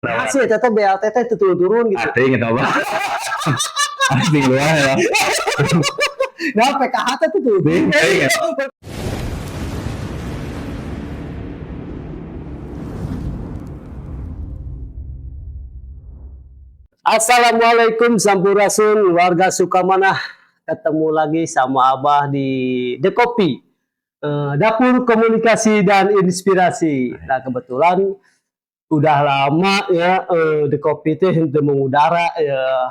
Masih teteh BLT teh turun gitu. Artinya gitu apa? Asing luar ya. Nah PKH teh turun. Assalamualaikum Sampurasun warga Sukamanah. Ketemu lagi sama Abah di The Kopi, dapur komunikasi dan inspirasi. Nah kebetulan udah lama ya The Kopi itu untuk mengudara ya.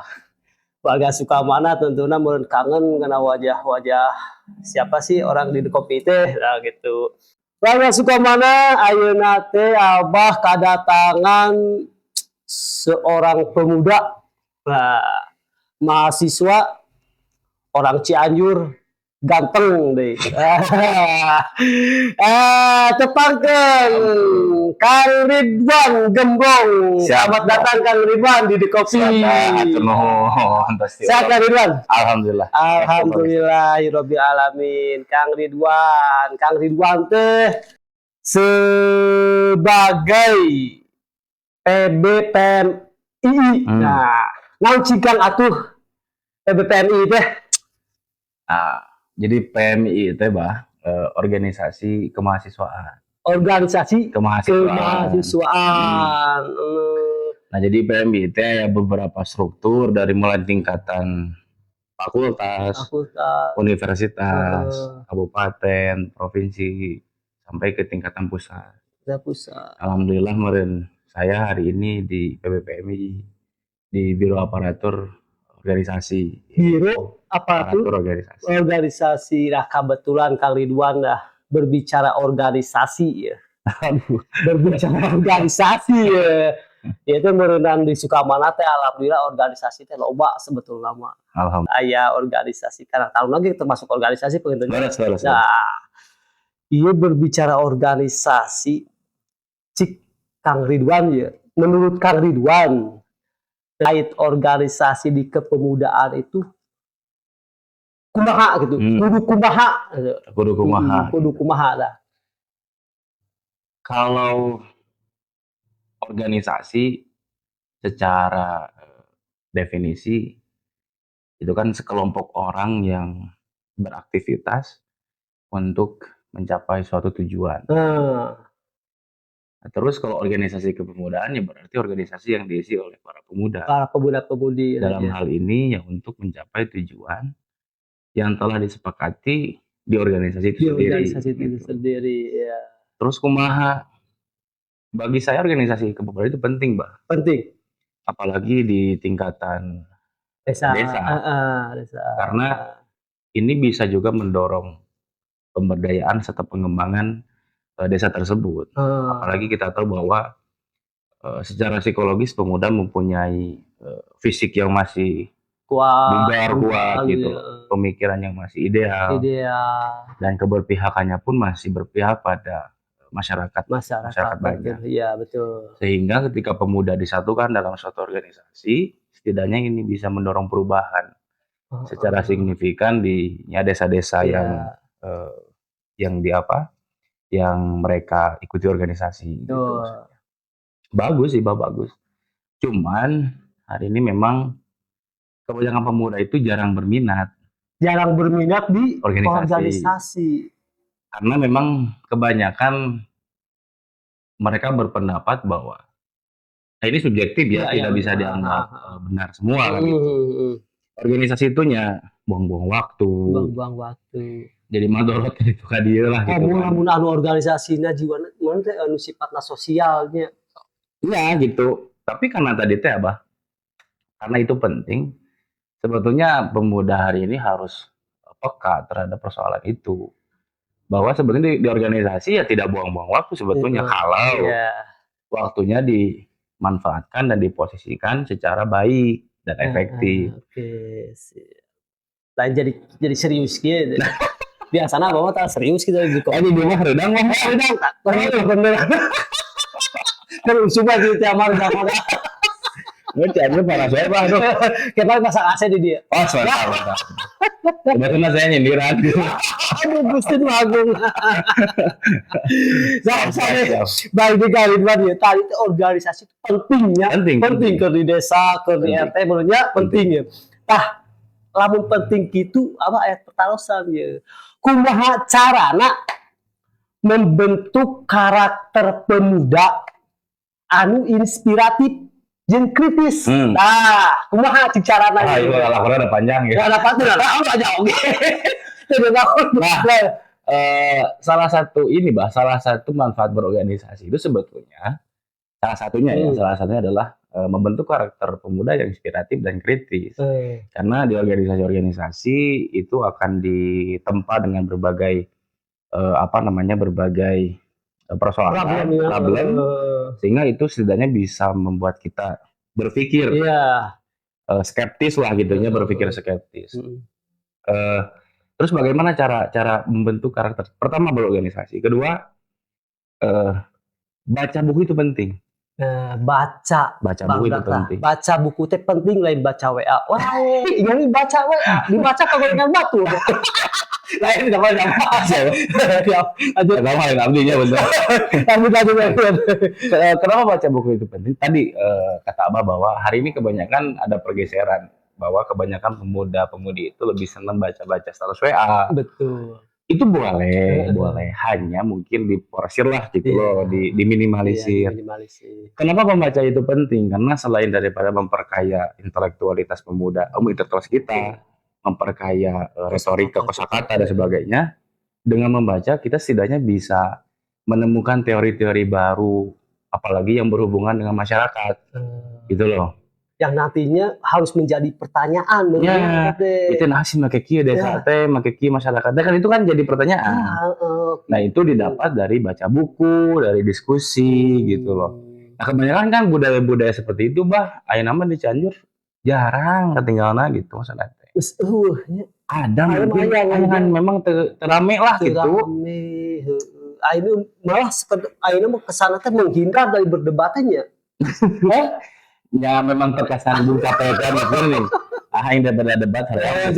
Warga Sukamanah tentunya meureun kangen karena wajah-wajah siapa sih orang di The Kopi teh nah gitu. Warga Sukamanah ayeuna teh Abah kedatangan seorang pemuda, nah, mahasiswa orang Cianjur, ganteng deh. Tepangkeun Kang Ridwan Gembong. Selamat datang Kang Ridwan di The Kopi. Sehat Kang Ridwan? Alhamdulillah. Alhamdulillah rabbil alamin. Kang Ridwan teh sebagai PBPMI. Nah, naon cikan atuh PBPMI teh? Jadi PMI itu organisasi kemahasiswaan. Organisasi kemahasiswaan. Nah, jadi PMI itu ya beberapa struktur dari mulai tingkatan fakultas, universitas, kabupaten, provinsi, sampai ke tingkatan pusat. Alhamdulillah kemarin saya hari ini di PBPMI di Biro Aparatur Organisasi. Biro Aparatur Organisasi. Nah kebetulan Kang Ridwan dah berbicara organisasi ya. Berbicara organisasi ya. Itu merenang di Sukamanah teh alhamdulillah organisasi teh loba sebetulnya mah. Alhamdulillah. Aya organisasi karena tahun lagi termasuk organisasi pengen. Nah, iya berbicara organisasi cik Kang Ridwan ya. Menurut Kang Ridwan terkait organisasi di kepemudaan itu kumaha gitu. Kudu kumaha dah. Kalau organisasi secara definisi itu kan sekelompok orang yang beraktivitas untuk mencapai suatu tujuan. Nah, terus kalau organisasi kepemudaan ya berarti organisasi yang diisi oleh para pemuda. Para pemuda-pemudi. Dalam hal ini ya untuk mencapai tujuan yang telah disepakati di organisasi itu sendiri. Ya. Terus kumaha? Bagi saya organisasi kepemudaan itu penting, Mbak. Penting. Apalagi di tingkatan desa. Karena ini bisa juga mendorong pemberdayaan serta pengembangan desa tersebut. Apalagi kita tahu bahwa secara psikologis pemuda mempunyai fisik yang masih kuat gitu, pemikiran yang masih ideal, dan keberpihakannya pun masih berpihak pada masyarakat banyak. Iya betul. Sehingga ketika pemuda disatukan dalam suatu organisasi, setidaknya ini bisa mendorong perubahan secara signifikan di desa-desa yang mereka ikuti organisasi. Gitu. Bagus sih, bagus. Cuman hari ini memang kebanyakan pemuda itu jarang berminat di organisasi. Karena memang kebanyakan mereka berpendapat bahwa ini subjektif ya, tidak bisa dianggap benar semua kan gitu. Organisasi itunya buang-buang waktu. Jadi madorot itu ka dieu lah gitu. Mun anu organisasina jiwana mun teh anu sifatna sosialnya. Iya gitu. Tapi karena tadi teh karena itu penting, sebetulnya pemuda hari ini harus peka terhadap persoalan itu. Bahwa sebetulnya di organisasi ya tidak buang-buang waktu sebetulnya kalau waktunya dimanfaatkan dan diposisikan secara baik dan efektif. Lain jadi serius gitu. Biasanya bawa tak serius kita gitu. Ini dia mah redang. Bener. Terus coba di tiamar. Ngecharnya panas saya Pak. Aduh. Kita pasang AC di dia. Oh, mantap. Kebetulan saya nyindiran. Aduh, Gusti Agung. Saya baik di Ridwan ya. Tadi itu organisasi itu pentingnya, penting ke di desa, ke di RT, menurutnya penting ya. Tah, lamun penting gitu, apa ayat pertarosan ya. Kumaha carana membentuk karakter pemuda anu inspiratif jeung kritis. Nah, kumaha carana? Ah, itu laporan ada panjang ya. Ada panjang, panjang oke. Nah, salah satu manfaat berorganisasi itu sebetulnya salah satunya adalah membentuk karakter pemuda yang inspiratif dan kritis. Karena di organisasi itu akan ditempa dengan berbagai berbagai persoalan, problem, sehingga itu setidaknya bisa membuat kita berpikir skeptis lah gitunya, berpikir skeptis. Terus bagaimana cara membentuk karakter? Pertama berorganisasi, kedua baca buku itu penting. Baca buku itu penting. Baca buku teh penting lain baca WA. Wah, ini baca WA, dibaca kagak dengan batu. Lain sama aja lain abdinya benar. Kenapa baca buku itu penting? Tadi kata Abah bahwa hari ini kebanyakan ada pergeseran bahwa kebanyakan pemuda-pemudi itu lebih senang baca-baca status WA. Betul. Itu boleh, hanya mungkin diporsir lah gitu loh, diminimalisir. Kenapa membaca itu penting? Karena selain daripada memperkaya intelektualitas pemuda, intelektualitas kita, memperkaya retorika, kosakata dan sebagainya, dengan membaca kita setidaknya bisa menemukan teori-teori baru, apalagi yang berhubungan dengan masyarakat, gitu loh. Yang nantinya harus menjadi pertanyaan. Itu nasi make kieu desa teh, make kieu masyarakat teh, kan itu kan jadi pertanyaan. Nah, itu didapat dari baca buku, dari diskusi gitu loh. Nah, kebanyakan kan budaya-budaya seperti itu, Bah, ayeuna mah di Cianjur jarang ketinggalan gitu maksudnya teh. Ada mungkin memang terame lah gitu. Ayeuna malah ayeuna mah kesana teh menghindar dari berdebatannya. Ya memang terkesan bung KPK nih. Yang debat padahal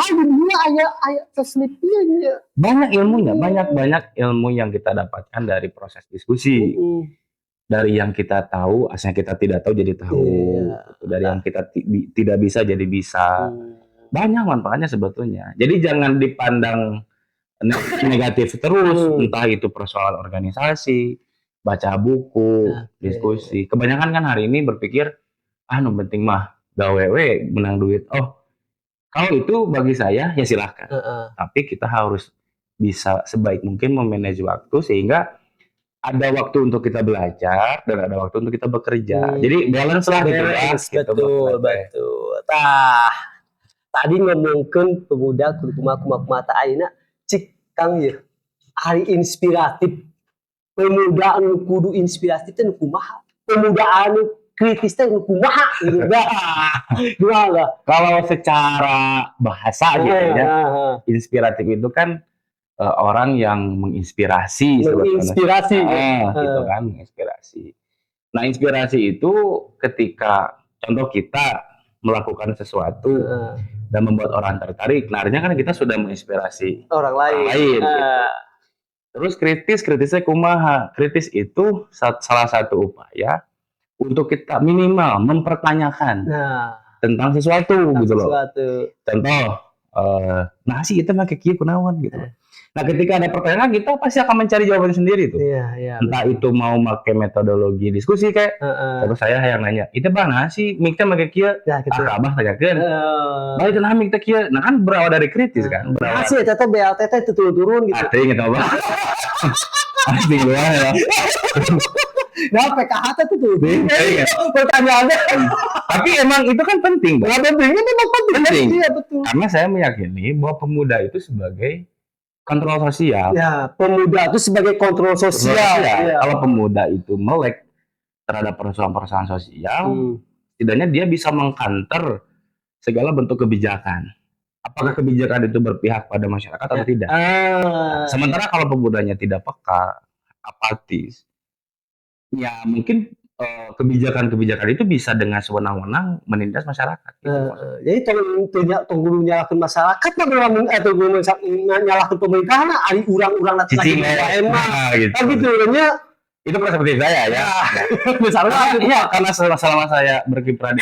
di dunia ayat terselipnya. Banyak ilmu yang kita dapatkan dari proses diskusi. Dari yang kita tahu, asalnya kita tidak tahu jadi tahu. Dari yang kita tidak bisa jadi bisa. Banyak manfaatnya sebetulnya. Jadi jangan dipandang negatif terus, entah itu persoalan organisasi, baca buku, diskusi. Kebanyakan kan hari ini berpikir, nu penting mah gawe we menang duit. Oh, kalau itu bagi saya ya silahkan. Tapi kita harus bisa sebaik mungkin memanage waktu sehingga ada waktu untuk kita belajar dan ada waktu untuk kita bekerja. Jadi balance lah gitu. Betul. Tadi ngomongin pemuda kumaha ayeuna cik Kang ya. Hari inspiratif. Pemuda anu kudu inspiratif teh kumaha? Pemuda anu kritis teh kumaha? Gimana? Kalau secara bahasa gitu ya, inspiratif itu kan orang yang menginspirasi. Gitu kan, menginspirasi. Nah, inspirasi itu ketika contoh kita melakukan sesuatu dan membuat orang tertarik. Nah, artinya kan kita sudah menginspirasi orang lain. Gitu. Terus kritisnya kumaha? Kritis itu salah satu upaya untuk kita minimal mempertanyakan tentang sesuatu gitu loh. Contoh, nah sih kita pakai kieu kunaon gitu. Nah, ketika ada pertanyaan kita pasti akan mencari jawaban sendiri tuh. Entah itu mau pakai metodologi diskusi kayak, terus saya yang nanya, itu bang sih miknya pakai kieu, abah tanyakeun. Baik kenapa miknya kieu? Nah kan berawal dari kritis kan. Sih teteh BLT teh turun gitu. Artinya gitu bang. Asli luar ya. Nah, PKH tuh pertanyaannya. Tapi emang itu kan penting, Bang. Penting. Iya, betul. Karena saya meyakini bahwa pemuda itu sebagai kontrol sosial. Ya, pemuda itu sebagai kontrol sosial. Ya. Kalau pemuda itu melek terhadap persoalan-persoalan sosial, setidaknya dia bisa mengkanter segala bentuk kebijakan. Apakah kebijakan itu berpihak pada masyarakat atau tidak? Sementara kalau pemudanya tidak peka, apatis, ya mungkin kebijakan-kebijakan itu bisa dengan sewenang-wenang menindas masyarakat. Gitu, Jadi tunggu nyalakan masyarakat lah orang tunggu nyalakan pemerintah nah ari urang-urang nanti lagi emang gitu. Kan gitu nya Itu perspektif saya ya. Misalnya ya karena selama saya berkiprah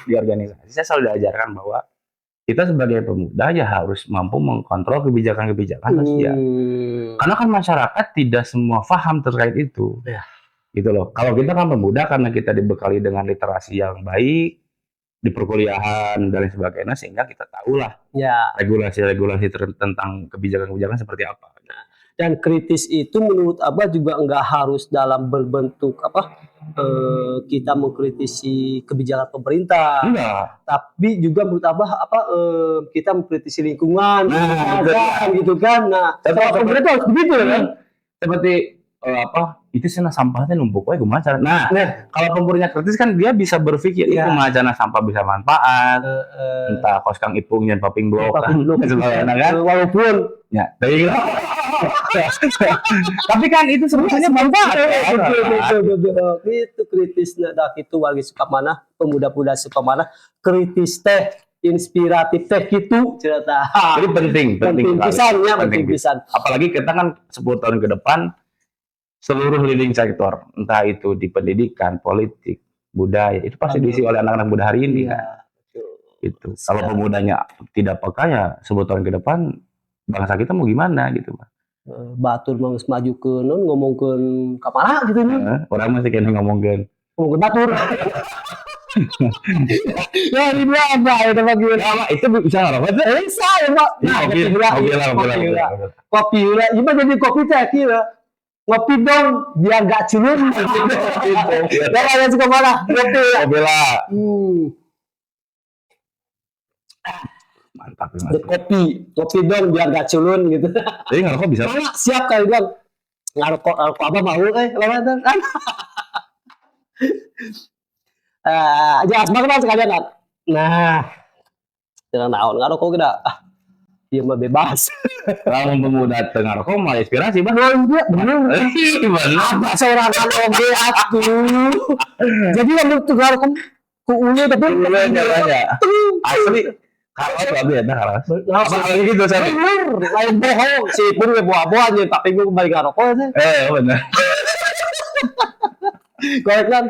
di organisasi, saya selalu diajarkan bahwa kita sebagai pemuda ya harus mampu mengkontrol kebijakan-kebijakan sosial. Karena kan masyarakat tidak semua paham terkait itu. Ya. Gitu loh. Kalau kita kan pemuda karena kita dibekali dengan literasi yang baik di perkuliahan dan lain sebagainya sehingga kita tahulah ya regulasi-regulasi tentang kebijakan-kebijakan seperti apa. Dan kritis itu menurut Abah juga nggak harus dalam berbentuk kita mengkritisi kebijakan pemerintah. Enggak. Tapi juga menurut Abah kita mengkritisi lingkungan, gitu kan. Nah, pemerintah harus begitu kan. Seperti itu sana sampahnya numpuk wae kumaha cara. Nah, kalau pemerintah kritis kan dia bisa berpikir itu kumaha cara sampah bisa manfaat. Entah kos Kang Ipung nyen paping blok kan. Walaupun ya, tapi kan itu sebenarnya manfaat. Itu kritis nah itu warga Sukamana, pemuda-pemuda Sukamana kritis teh inspiratif teh gitu cerita. Jadi penting pisan. Apalagi kita kan 10 tahun ke depan seluruh leading sektor, entah itu di pendidikan, politik, budaya, itu pasti diisi oleh anak-anak muda hari ini kan. Gitu. Kalau pemudanya tidak peka ya 10 tahun ke depan bangsa kita mau gimana gitu, Pak. Batur mau maju ke non ngomongkeun kapala gitu nih. Orang masih kena ngomongkeun batur. Ya ini apa itu bagaimana? Itu bisa ngarep aja. Bisa ya, Pak. Kopi lah. Gimana jadi kopi teh kira? Ngopi dong biar gak culun. Ya kalian suka mana? Kopi lah. Mantap. Kopi dong biar gak culun gitu. Jadi ngerokok bisa? Siap kali bilang. Ngerokok apa mau lewat kan? Jelas banget sekalian kan. Nah, dengan naon ngerokok kita. Dia mah bebas. Kalau pemuda tengah rokok malah inspirasi, Bang. Iya, bener. Bener. Seorang oge atuh. Jadi yang tengah rokok ku ulu tapi asli karos babi ya, karos. Apalagi gitu saya. Lain bohong, si pun buah-buahan yang tapi gue kembali ngerokok aja. Bener. Korek kan.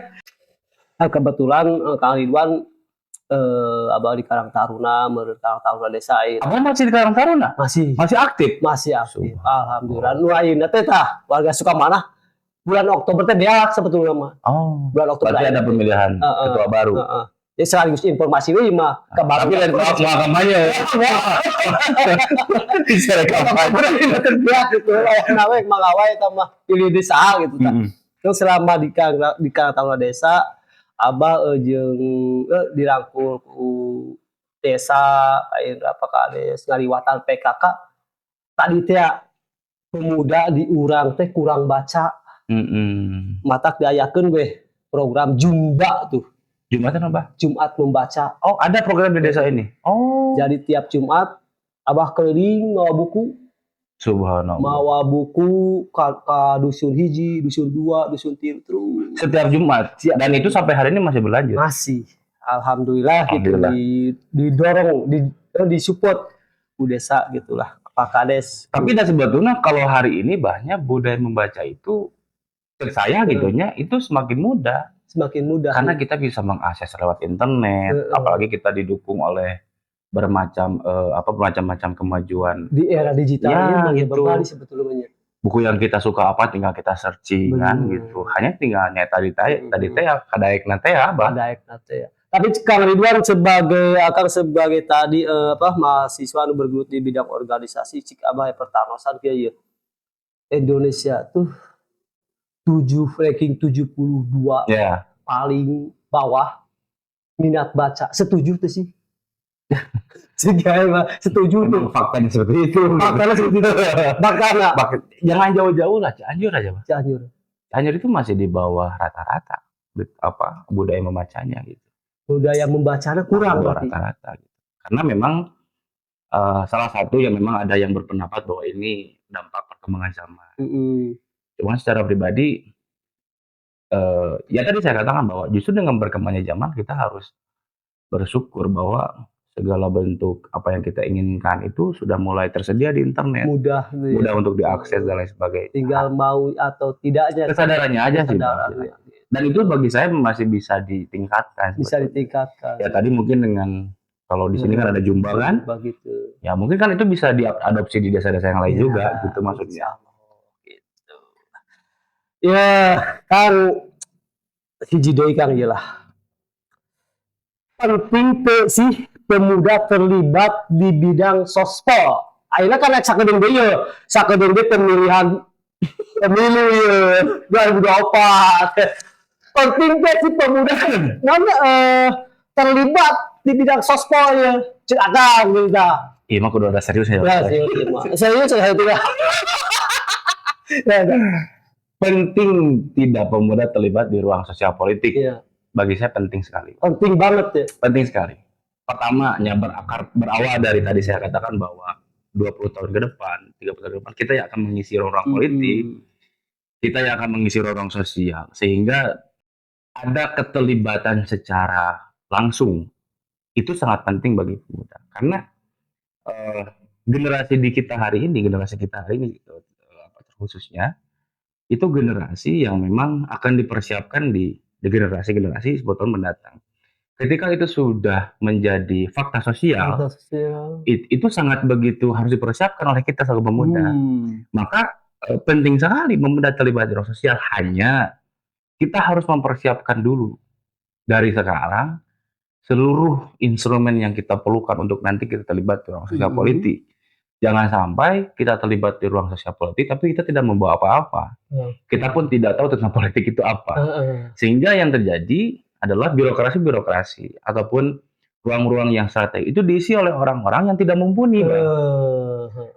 Kebetulan Kang Ridwan abah di Karang Taruna, Karang Taruna desa ieu. Abah masih di Karang Taruna? Masih aktif. Alhamdulillah. Nu ayeuna teh tah warga Sukamana bulan Oktober teh beak sebetulnya mah. Bulan Oktober. Berarti ada pemilihan ketua baru. Ya sekaligus informasi deui mah kabar. Tapi lain mau kampanye. Bisa kampanye. Beak gitu. Nawe mangawai tah mah pilih desa gitu tah. Terus selama di Karang Taruna desa Abah jeung dirangkul ku desa lain berapa kali ngaliwatan PKK tadi teh pemuda di urang teh kurang baca. Matak diayakeun we program Jumba tuh. Jumat apa? Jumat membaca. Oh, ada program di desa ini. Oh. Jadi tiap Jumat Abah keliling ngawa buku. Subhanallah. Mawa buku ka dusun hiji, dusun 2, dusun 3 terus. Setiap Jumat. Dan itu sampai hari ini masih berlanjut. Masih. Alhamdulillah. Gitu didorong, disupport Bu Desa gitulah. Pak Kades. Tapi sebetulnya kalau hari ini banyak budaya membaca itu saya gitunya itu semakin mudah. Karena kita bisa mengakses lewat internet, apalagi kita didukung oleh bermacam-macam kemajuan di era digital ya, gitu. Sebetulnya buku yang kita suka apa tinggal kita searching kan gitu, hanya tinggal nyata tadi teh kadaek nate ya Bang. Tapi Kang Ridwan sebagai tadi mahasiswa nu bergelut di bidang organisasi cik abah pertarosan kieu Indonesia tuh ranking 72 paling bawah minat baca. Setuju tuh sih? Setuju tuh. Faktanya seperti itu. Jangan jauh-jauh lah, Cianjur aja, Pak. Cianjur itu masih di bawah rata-rata budaya membacanya gitu. Budaya membacanya kurang rata-rata gitu. Karena memang salah satu yang memang ada yang berpendapat bahwa ini dampak perkembangan zaman. Cuma secara pribadi ya tadi saya katakan bahwa justru dengan berkembangnya zaman kita harus bersyukur bahwa segala bentuk apa yang kita inginkan itu sudah mulai tersedia di internet, Mudah, mudah untuk diakses dan lain sebagainya. tinggal mau atau tidaknya. Kesadarannya aja sih, Bang. Kesadarannya. Dan itu bagi saya masih bisa ditingkatkan. Bisa sebetulnya. ditingkatkan. Ya tadi mungkin dengan kalau di sini kan ada Jumba kan, Begitu. ya mungkin kan itu bisa diadopsi di desa-desa yang lain Ya, juga, gitu maksudnya. Gitu. Ya, kan hiji deui Kang ieu lah. Penting teu sih pemuda terlibat di bidang sospol. Ayeuna kan sakedeung deui yeuh, sakedeung deui pemilihan pemilu yeuh 2024. Penting teh si pemuda terlibat di bidang sospol ya. Cek Akang gitu dah. Iya mah kudu ada serius ya. Ya, serius saya tidak. Penting tidak pemuda terlibat di ruang sosial politik. Iya. Bagi saya penting sekali. Penting banget ya. Penting sekali. Pertama, berawal dari tadi saya katakan bahwa 20 tahun ke depan, 30 tahun ke depan, kita yang akan mengisi ruang politik, kita yang akan mengisi ruang sosial, sehingga ada keterlibatan secara langsung. Itu sangat penting bagi pemuda. Karena generasi kita hari ini khususnya, itu generasi yang memang akan dipersiapkan di generasi-generasi 10 tahun mendatang. Ketika itu sudah menjadi fakta sosial, itu sangat begitu harus dipersiapkan oleh kita sebagai pemuda. Maka penting sekali pemuda terlibat di ruang sosial. Hanya kita harus mempersiapkan dulu dari sekarang seluruh instrumen yang kita perlukan untuk nanti kita terlibat di ruang sosial politik. Jangan sampai kita terlibat di ruang sosial politik tapi kita tidak membawa apa-apa. Kita pun tidak tahu tentang politik itu apa. Sehingga yang terjadi adalah birokrasi ataupun ruang-ruang yang strategis itu diisi oleh orang-orang yang tidak mumpuni, Bang.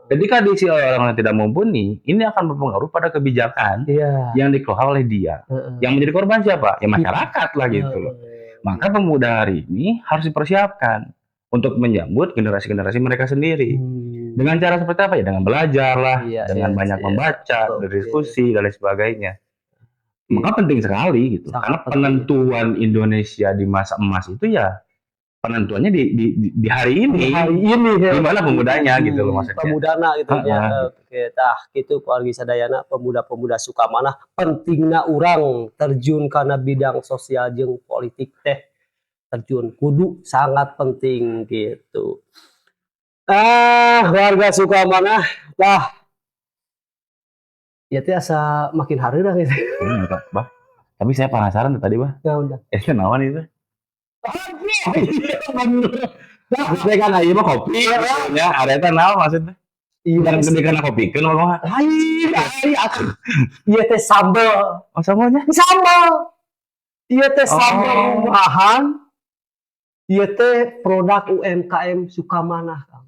Ketika diisi oleh orang yang tidak mumpuni, ini akan berpengaruh pada kebijakan yang dikelola oleh dia. Yang menjadi korban siapa? Ya masyarakat lah gitu loh. Maka pemuda hari ini harus dipersiapkan untuk menyambut generasi-generasi mereka sendiri. Dengan cara seperti apa ya? Dengan belajar lah, dengan banyak membaca, berdiskusi dan lain sebagainya. Maka penting sekali gitu. Karena penentuan Indonesia di masa emas itu ya penentuannya di hari ini. Gimana pemudanya gitu loh maksudnya. Pemudana gitu ya. Oke, tah gitu keluarga sadayana pemuda-pemuda Sukamana pentingna urang terjun karena bidang sosial jeung politik teh terjun kudu sangat penting gitu. Warga Sukamana lah ya teh asa makin hareurang gitu. Bah. Tapi saya penasaran tadi, Bah. Ya udah. Naon itu? Saya kan ieu mah kopi. Ya, ada teh naon maksudnya? Iya, gede kana kopikeun mah. Lain, ieu teh sambel. Oh, sambelnya? Sambel. Ieu teh sambel rumahan. Ieu teh produk UMKM Sukamana, Kang.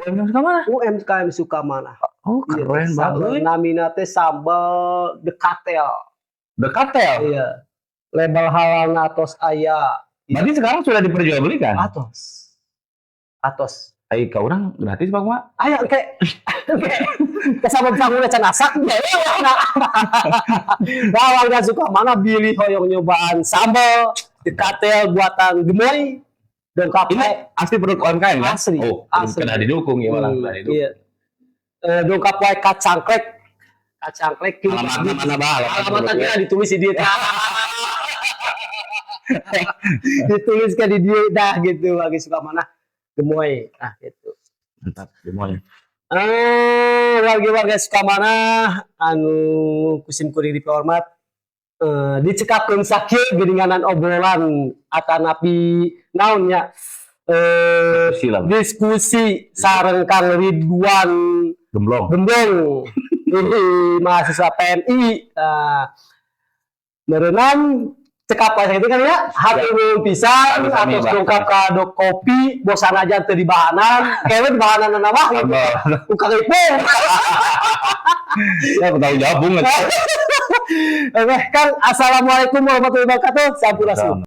UMKM Sukamana? UMKM Sukamana. Oh, keren banget. Namina teh sambal dekatel. Dekatel? Iya. Label halal atos aya. Berarti sekarang sudah diperjualbelikan? Atos. Ai ka urang gratis Bang Mak. Aya ke sabab-sababna can asak. Warga Sukamana bilih hoyong nyobaan sambal dekatel buatan Gemoy. Dongkap ini asli produk UMKM kan? Asli. Oh, kena didukung ya malah kena didukung. Iya. Dongkap wae kacangklek alamatnya mana bah? Alamatnya ditulis di dia. Dituliskan di dia dah gitu bagi Sukamana Gemoy. Gitu. Mantap, Gemoy. Warga-warga Sukamana anu kusim kuring dihormat dicekapkeun sakieu geuninganan obrolan atanapi naonnya diskusi sareng Kang Ridwan Gemblong mahasiswa PMI. Meureunam cekap wae itu kan ya hatur nuhun pisan atos dongkap ka kopi bosan aja teu dibahanan kewe dibahanan mah ukang ipung ya tahu jawab bunga. Oke Kang, assalamualaikum warahmatullahi wabarakatuh. Sampurasun.